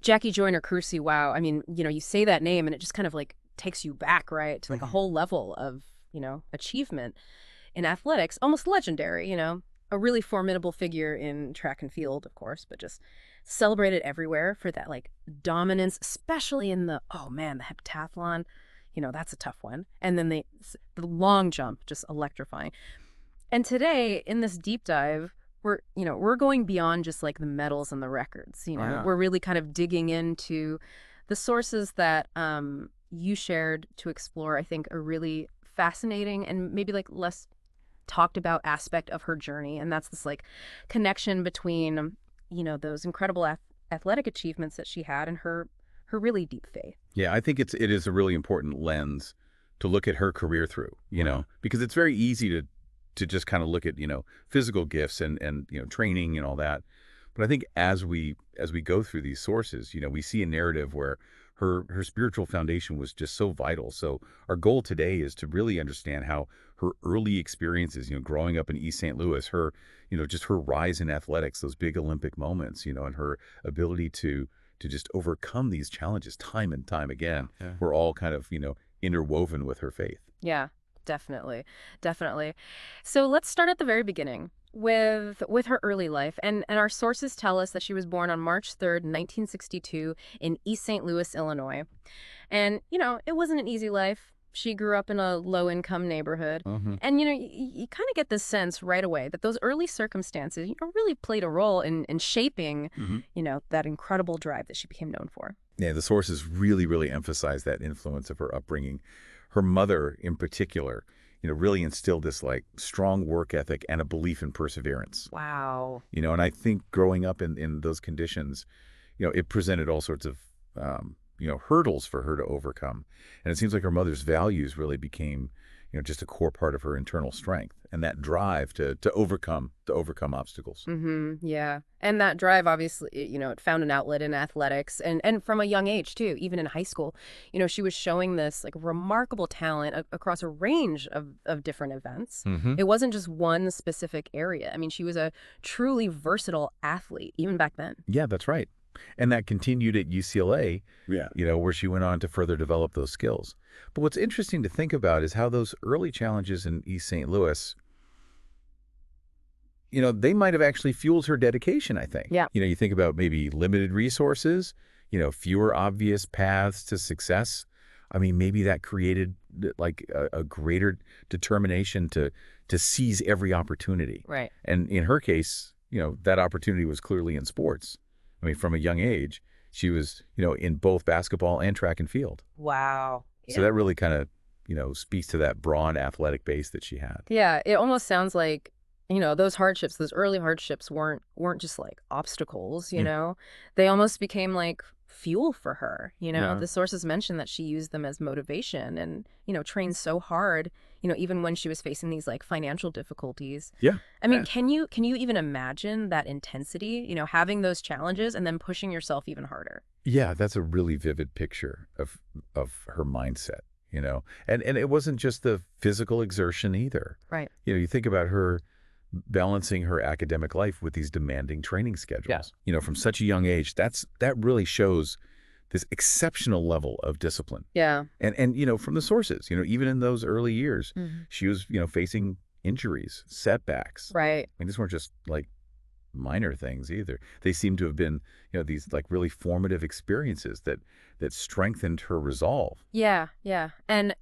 Jackie Joyner-Kersee, wow. I mean, you say that name and it just kind of like takes you back, right, to like a whole level of, achievement in athletics, almost legendary, a really formidable figure in track and field, of course, but just celebrated everywhere for that like dominance, especially in oh man, the heptathlon, that's a tough one. And then the long jump, just electrifying. And today in this deep dive, we're going beyond just like the medals and the records, Oh, yeah. We're really kind of digging into the sources that you shared to explore, I think, a really fascinating and maybe like less talked about aspect of her journey. And that's this like connection between, those incredible athletic achievements that she had and her really deep faith. Yeah, I think it is a really important lens to look at her career through, because it's very easy to just kind of look at, physical gifts and training and all that. But I think as we go through these sources, we see a narrative where her spiritual foundation was just so vital. So our goal today is to really understand how her early experiences, growing up in East St. Louis, her, just her rise in athletics, those big Olympic moments, and her ability to just overcome these challenges time and time again, were all kind of, interwoven with her faith. Yeah, definitely. Definitely. So let's start at the very beginning with her early life. And our sources tell us that she was born on March 3rd, 1962 in East St. Louis, Illinois. And, it wasn't an easy life. She grew up in a low-income neighborhood. And, you kind of get this sense right away that those early circumstances, really played a role in shaping, that incredible drive that she became known for. Yeah, the sources really, really emphasize that influence of her upbringing. Her mother, in particular, really instilled this like strong work ethic and a belief in perseverance. Wow. And I think growing up in those conditions, it presented all sorts of, hurdles for her to overcome. And it seems like her mother's values really became, just a core part of her internal strength and that drive to overcome obstacles. Yeah. And that drive, obviously, it found an outlet in athletics and from a young age, too, even in high school. She was showing this like remarkable talent across a range of different events. It wasn't just one specific area. I mean, she was a truly versatile athlete, even back then. Yeah, that's right. And that continued at UCLA, where she went on to further develop those skills. But what's interesting to think about is how those early challenges in East St. Louis, they might have actually fueled her dedication, I think. Yeah. You think about maybe limited resources, fewer obvious paths to success. I mean, maybe that created like a greater determination to seize every opportunity. Right. And in her case, that opportunity was clearly in sports. I mean, from a young age, she was, in both basketball and track and field. Wow. So that really kind of, speaks to that broad athletic base that she had. Yeah, it almost sounds like, those early hardships weren't just like obstacles, They almost became like fuel for her. The sources mentioned that she used them as motivation and, trained so hard, even when she was facing these like financial difficulties. Yeah. I mean, can you even imagine that intensity, having those challenges and then pushing yourself even harder? Yeah, that's a really vivid picture of her mindset, and it wasn't just the physical exertion either. Right. You think about her balancing her academic life with these demanding training schedules. From such a young age, that really shows this exceptional level of discipline. Yeah. And from the sources, even in those early years, she was, facing injuries, setbacks. Right. I mean, these weren't just like minor things either. They seem to have been, these like really formative experiences that strengthened her resolve. Yeah. Yeah. And,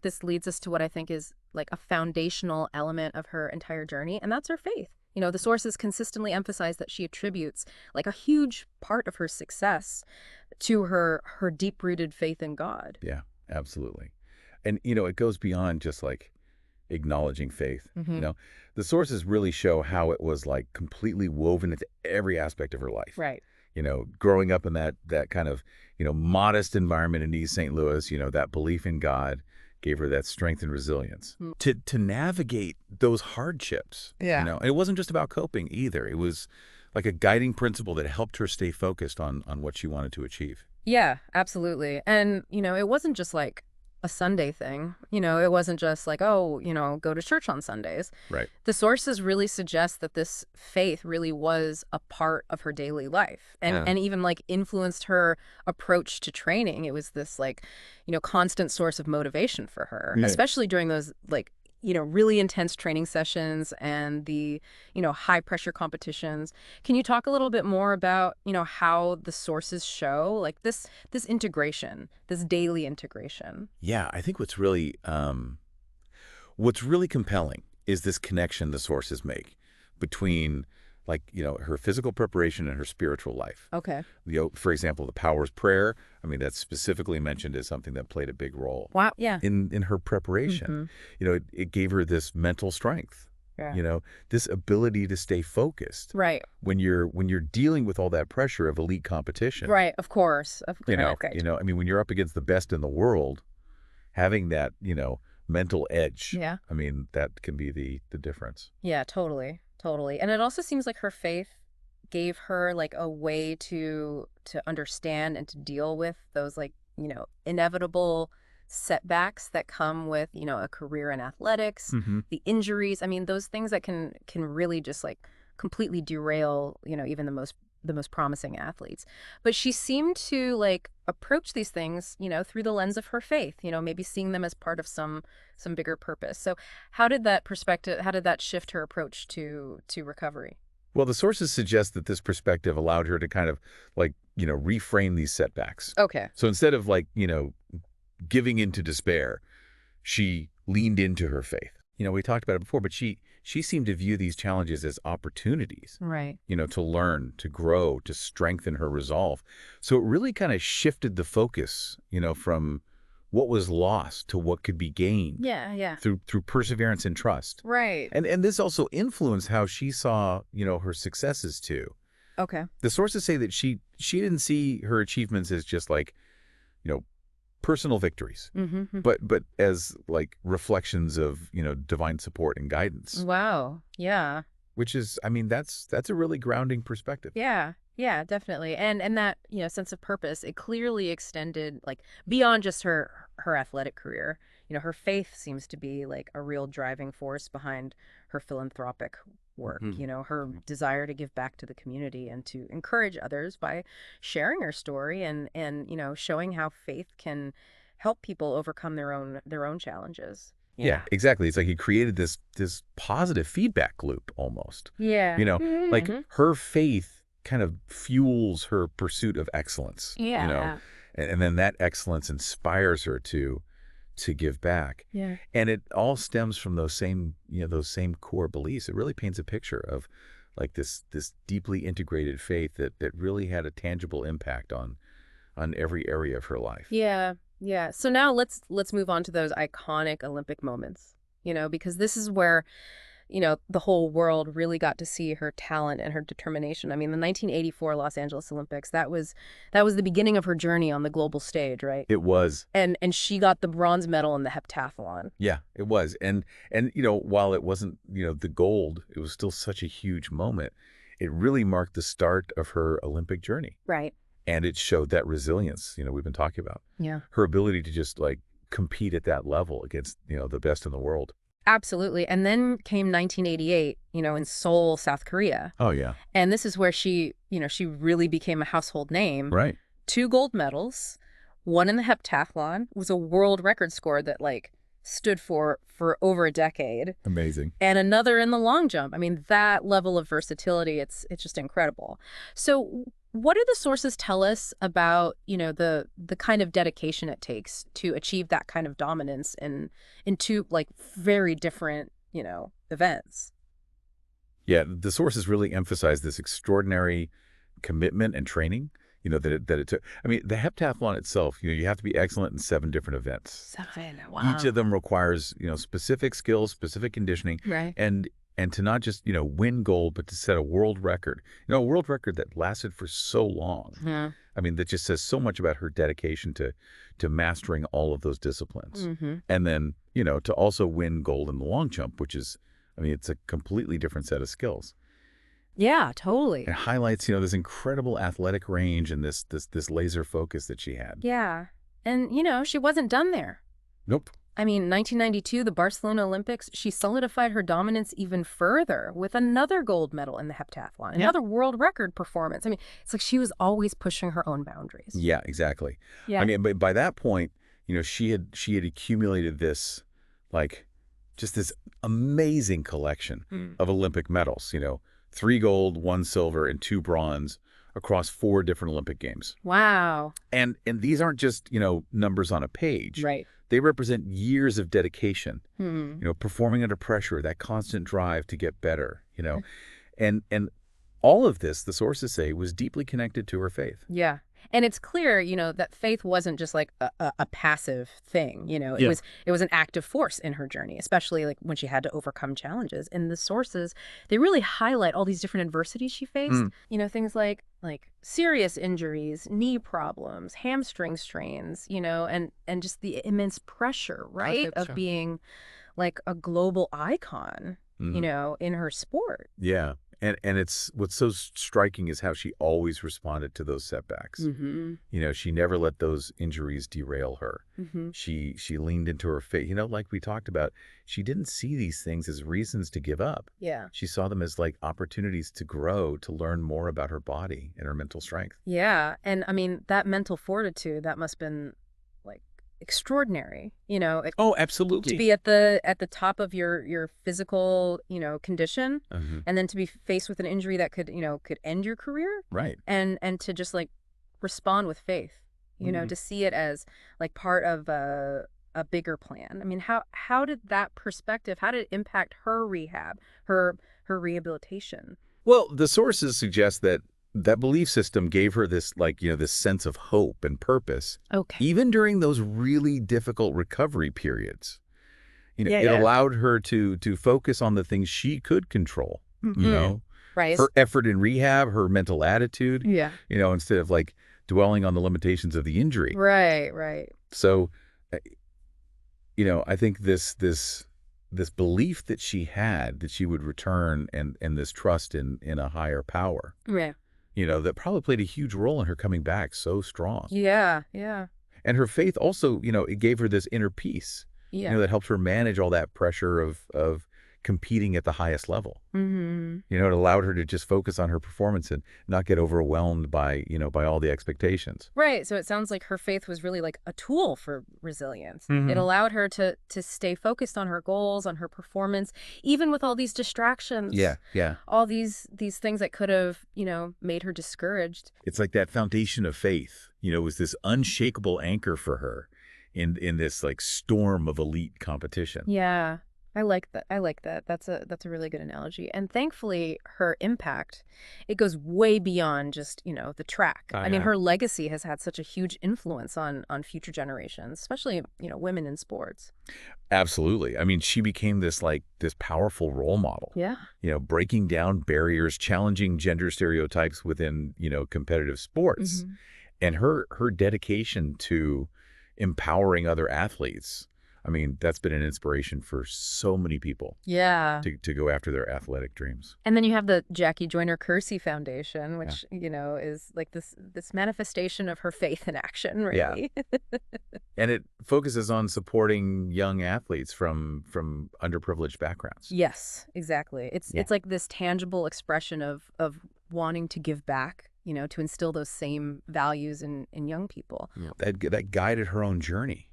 this leads us to what I think is like a foundational element of her entire journey, and that's her faith. The sources consistently emphasize that she attributes like a huge part of her success to her deep-rooted faith in God. Yeah, absolutely. And, it goes beyond just like acknowledging faith. The sources really show how it was like completely woven into every aspect of her life. Right. Growing up in that kind of, modest environment in East St. Louis, that belief in God gave her that strength and resilience to navigate those hardships. Yeah. And it wasn't just about coping either. It was like a guiding principle that helped her stay focused on what she wanted to achieve. Yeah, absolutely. And, it wasn't just like a Sunday thing. It wasn't just like, oh, go to church on Sundays. Right. The sources really suggest that this faith really was a part of her daily life and, Yeah. and even like influenced her approach to training. It was this like, constant source of motivation for her, Yeah. especially during those like, really intense training sessions and the, high pressure competitions. Can you talk a little bit more about, how the sources show like this integration, this daily integration? Yeah, I think what's really compelling is this connection the sources make between, like, her physical preparation and her spiritual life. Okay. For example, the Powers Prayer, I mean, that's specifically mentioned as something that played a big role Wow. Yeah. in her preparation. It gave her this mental strength, Yeah. this ability to stay focused Right. when you're dealing with all that pressure of elite competition. Right. Of course. Okay. I mean, when you're up against the best in the world, having that, mental edge. Yeah. I mean, that can be the difference. Yeah, totally. Totally. And it also seems like her faith gave her like a way to understand and to deal with those like, inevitable setbacks that come with, a career in athletics, the injuries. I mean, those things that can really just like completely derail, even the most promising athletes. But she seemed to like approach these things, through the lens of her faith, maybe seeing them as part of some bigger purpose. So how did that shift her approach to recovery? Well, the sources suggest that this perspective allowed her to kind of like, reframe these setbacks. Okay. So instead of like, giving into despair, she leaned into her faith. We talked about it before, but she seemed to view these challenges as opportunities, Right. to learn, to grow, to strengthen her resolve. So it really kind of shifted the focus, from what was lost to what could be gained. Yeah, yeah. Through perseverance and trust. Right. And this also influenced how she saw, her successes too. Okay. The sources say that she didn't see her achievements as just like, personal victories, but as like reflections of, divine support and guidance. Wow. Yeah. Which is, I mean, that's a really grounding perspective. Yeah. Yeah, definitely. And that, sense of purpose, it clearly extended like beyond just her athletic career. Her faith seems to be like a real driving force behind her philanthropic work, her desire to give back to the community and to encourage others by sharing her story and showing how faith can help people overcome their own challenges. Yeah, exactly. It's like he created this positive feedback loop almost. Yeah. Like her faith kind of fuels her pursuit of excellence. Yeah. And then that excellence inspires her to give back. Yeah. And it all stems from those same core beliefs. It really paints a picture of like this deeply integrated faith that really had a tangible impact on every area of her life. Yeah. Yeah. So now let's move on to those iconic Olympic moments, because this is where, the whole world really got to see her talent and her determination. I mean, the 1984 Los Angeles Olympics, that was the beginning of her journey on the global stage, right? It was. And she got the bronze medal in the heptathlon. Yeah, it was. And while it wasn't, the gold, it was still such a huge moment. It really marked the start of her Olympic journey. Right. And it showed that resilience, we've been talking about. Yeah. Her ability to just like compete at that level against, the best in the world. Absolutely. And then came 1988, in Seoul, South Korea. Oh, yeah. And this is where she really became a household name. Right. 2 gold medals, one in the heptathlon, was a world record score that like stood for over a decade. Amazing. And another in the long jump. I mean, that level of versatility, it's just incredible. So what do the sources tell us about, the kind of dedication it takes to achieve that kind of dominance in 2 like very different, events? Yeah, the sources really emphasize this extraordinary commitment and training, that it took. I mean, the heptathlon itself, you have to be excellent in 7 different events. 7, wow. Each of them requires, specific skills, specific conditioning. Right. And to not just, win gold, but to set a world record. A world record that lasted for so long. Yeah. I mean, that just says so much about her dedication to mastering all of those disciplines. And then, to also win gold in the long jump, which is, I mean, it's a completely different set of skills. Yeah, totally. It highlights, this incredible athletic range and this laser focus that she had. Yeah. And, she wasn't done there. Nope. I mean, 1992, the Barcelona Olympics, she solidified her dominance even further with another gold medal in the heptathlon, another world record performance. I mean, it's like she was always pushing her own boundaries. Yeah, exactly. Yeah. I mean, but by that point, she had accumulated this, like, just this amazing collection of Olympic medals. 3 gold, 1 silver, and 2 bronze across 4 different Olympic games. Wow. And these aren't just numbers on a page. Right. They represent years of dedication. Performing under pressure, that constant drive to get better. And all of this, the sources say, was deeply connected to her faith. Yeah. And it's clear, that faith wasn't just like a passive thing. It was an active force in her journey, especially like when she had to overcome challenges. And the sources, they really highlight all these different adversities she faced. Things like serious injuries, knee problems, hamstring strains, and just the immense pressure, right, of being like a global icon, in her sport. Yeah. And it's what's so striking is how she always responded to those setbacks. She never let those injuries derail her. She leaned into her faith. Like we talked about, she didn't see these things as reasons to give up. Yeah. She saw them as like opportunities to grow, to learn more about her body and her mental strength. Yeah. And I mean, that mental fortitude, that must have been like extraordinary, Oh, absolutely. to be at the top of your physical, condition, and then to be faced with an injury that could end your career. Right. And to just like respond with faith, to see it as like part of a bigger plan. I mean, how did that perspective, how did it impact her rehab, her rehabilitation? Well, the sources suggest that belief system gave her this, this sense of hope and purpose. Okay. Even during those really difficult recovery periods. It Yeah. allowed her to focus on the things she could control, Right. her effort in rehab, her mental attitude, Yeah. instead of like dwelling on the limitations of the injury. Right. So, I think this belief that she had that she would return and this trust in a higher power. Yeah. That probably played a huge role in her coming back so strong. Yeah. And her faith also, it gave her this inner peace, Yeah. that helped her manage all that pressure of competing at the highest level. It allowed her to just focus on her performance and not get overwhelmed by all the expectations. Right. So it sounds like her faith was really like a tool for resilience. It allowed her to stay focused on her goals, on her performance, even with all these distractions. Yeah. All these things that could have, made her discouraged. It's like that foundation of faith, was this unshakable anchor for her in this like storm of elite competition. Yeah. I like that. That's a really good analogy. And thankfully, her impact, it goes way beyond just, the track. I mean, her legacy has had such a huge influence on future generations, especially, women in sports. Absolutely. I mean, she became this powerful role model. Yeah. Breaking down barriers, challenging gender stereotypes within, competitive sports. And her dedication to empowering other athletes, I mean, that's been an inspiration for so many people. Yeah. To go after their athletic dreams. And then you have the Jackie Joyner-Kersee Foundation, which, is like this manifestation of her faith in action, really. Yeah. And it focuses on supporting young athletes from underprivileged backgrounds. Yes, exactly. It's like this tangible expression of wanting to give back, to instill those same values in young people. That guided her own journey.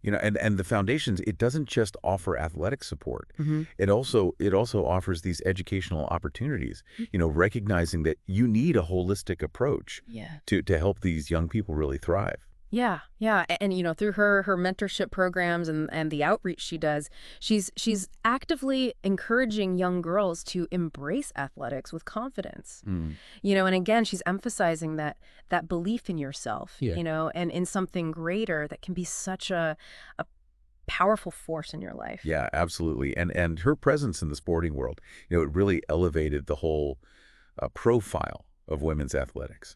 And the foundations, it doesn't just offer athletic support. It also offers these educational opportunities, recognizing that you need a holistic approach to help these young people really thrive. Yeah. And, through her mentorship programs and the outreach she does, she's actively encouraging young girls to embrace athletics with confidence. And again, she's emphasizing that belief in yourself, and in something greater that can be such a powerful force in your life. Yeah, absolutely. And her presence in the sporting world, it really elevated the whole profile of women's athletics.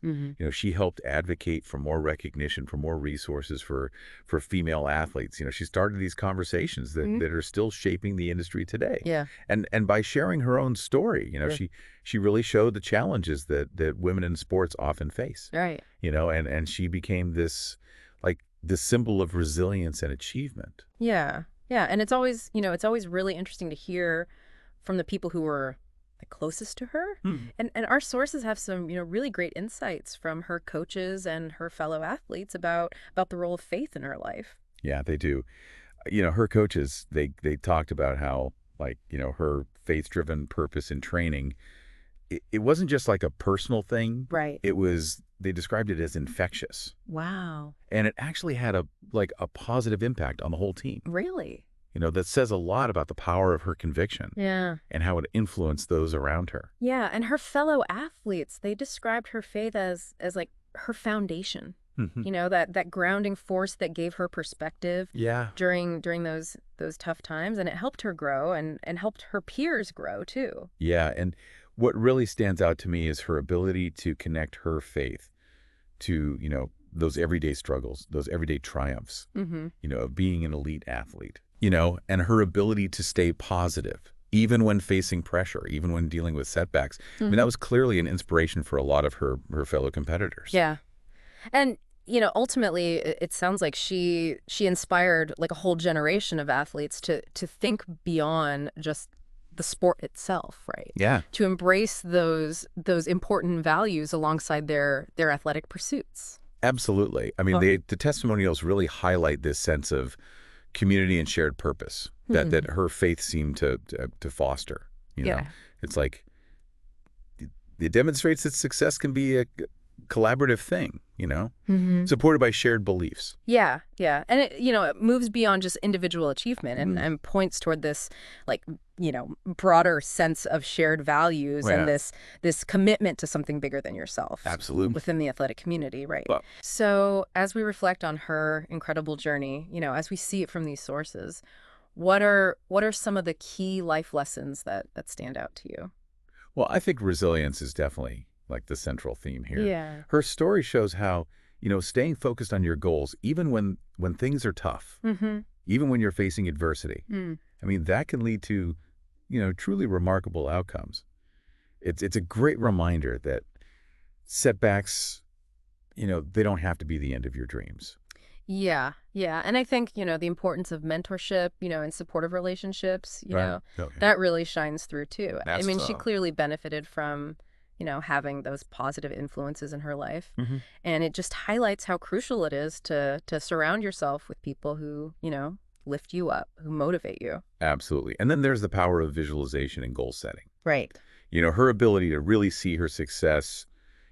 She helped advocate for more recognition, for more resources for female athletes. She started these conversations that are still shaping the industry today. Yeah. And by sharing her own story, she really showed the challenges that women in sports often face. Right. And she became this this symbol of resilience and achievement. Yeah. Yeah. And it's always really interesting to hear from the people who were the closest to her. And our sources have some, really great insights from her coaches and her fellow athletes about the role of faith in her life. Yeah, they do. Her coaches, they talked about how, like, her faith-driven purpose in training, it wasn't just like a personal thing. Right. They described it as infectious. Wow. And it actually had a positive impact on the whole team. Really? That says a lot about the power of her conviction. Yeah. And how it influenced those around her. Yeah. And her fellow athletes, they described her faith as like her foundation. That grounding force that gave her perspective during those tough times, and it helped her grow and helped her peers grow too. Yeah, and what really stands out to me is her ability to connect her faith to, those everyday struggles, those everyday triumphs, of being an elite athlete, and her ability to stay positive, even when facing pressure, even when dealing with setbacks. I mean, that was clearly an inspiration for a lot of her fellow competitors. Yeah. And, ultimately, it sounds like she inspired like a whole generation of athletes to think beyond just the sport itself, right? Yeah. To embrace those important values alongside their athletic pursuits. Absolutely. I mean, the testimonials really highlight this sense of community and shared purpose that her faith seemed to foster. Yeah. It's like it demonstrates that success can be a collaborative thing, supported by shared beliefs. Yeah, yeah. And it moves beyond just individual achievement and points toward this, like, broader sense of shared values and this commitment to something bigger than yourself. Absolutely. Within the athletic community, right? Well, so as we reflect on her incredible journey, as we see it from these sources, what are some of the key life lessons that stand out to you? Well, I think resilience is definitely like the central theme here. Yeah. Her story shows how, staying focused on your goals, even when things are tough, even when you're facing adversity, I mean, that can lead to, truly remarkable outcomes. It's a great reminder that setbacks, they don't have to be the end of your dreams. Yeah, yeah. And I think, the importance of mentorship, and supportive relationships, that really shines through too. I mean, she clearly benefited from, having those positive influences in her life. And it just highlights how crucial it is to surround yourself with people who, lift you up, who motivate you. Absolutely. And then there's the power of visualization and goal setting. Right. Her ability to really see her success,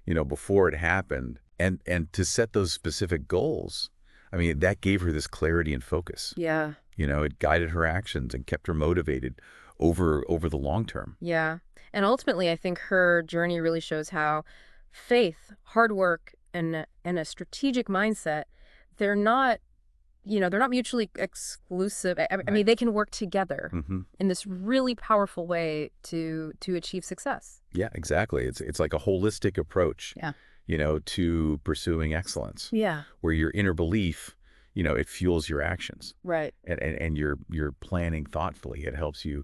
before it happened and to set those specific goals. I mean, that gave her this clarity and focus. Yeah. It guided her actions and kept her motivated over the long term. Yeah. And ultimately, I think her journey really shows how faith, hard work, and a strategic mindset, they're not mutually exclusive. I mean, they can work together in this really powerful way to achieve success. Yeah, exactly. It's like a holistic approach. Yeah. To pursuing excellence. Yeah. Where your inner belief, it fuels your actions. Right. And you're planning thoughtfully. It helps you,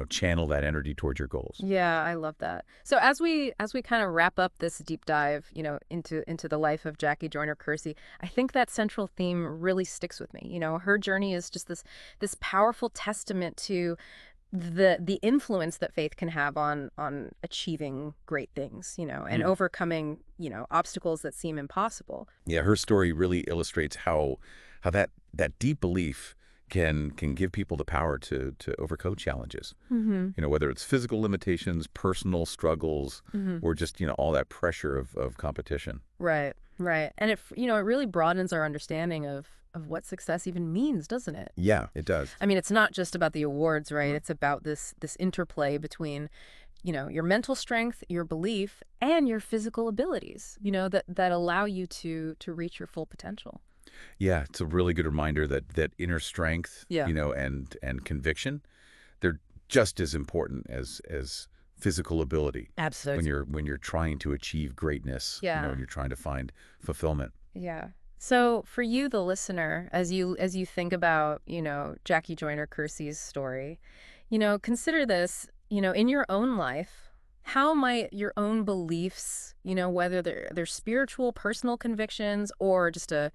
channel that energy towards your goals. Yeah, I love that. So as we kind of wrap up this deep dive, into the life of Jackie Joyner-Kersee, I think that central theme really sticks with me. Her journey is just this powerful testament to the influence that faith can have on achieving great things, and overcoming, obstacles that seem impossible. Yeah, her story really illustrates how that deep belief can give people the power to overcome challenges. Whether it's physical limitations, personal struggles, or just, all that pressure of competition. Right, right. And it really broadens our understanding of what success even means, doesn't it? Yeah, it does. I mean, it's not just about the awards, right? It's about this interplay between, your mental strength, your belief, and your physical abilities, that allow you to reach your full potential. Yeah, it's a really good reminder that inner strength, Yeah. And conviction, they're just as important as physical ability. Absolutely. When you're trying to achieve greatness, Yeah. When you're trying to find fulfillment. Yeah. So for you, the listener, as you think about, Jackie Joyner-Kersee's story, consider this, in your own life, How might your own beliefs, whether they're spiritual, personal convictions, or just a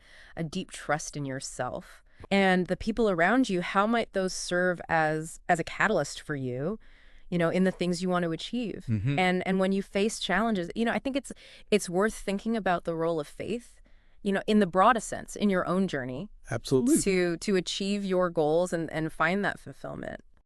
deep trust in yourself, and the people around you, how might those serve as a catalyst for you, in the things you want to achieve? Hmm. And when you face challenges, I think it's worth thinking about the role of faith, in the broadest sense, in your own journey Absolutely. to achieve your goals and find that fulfillment.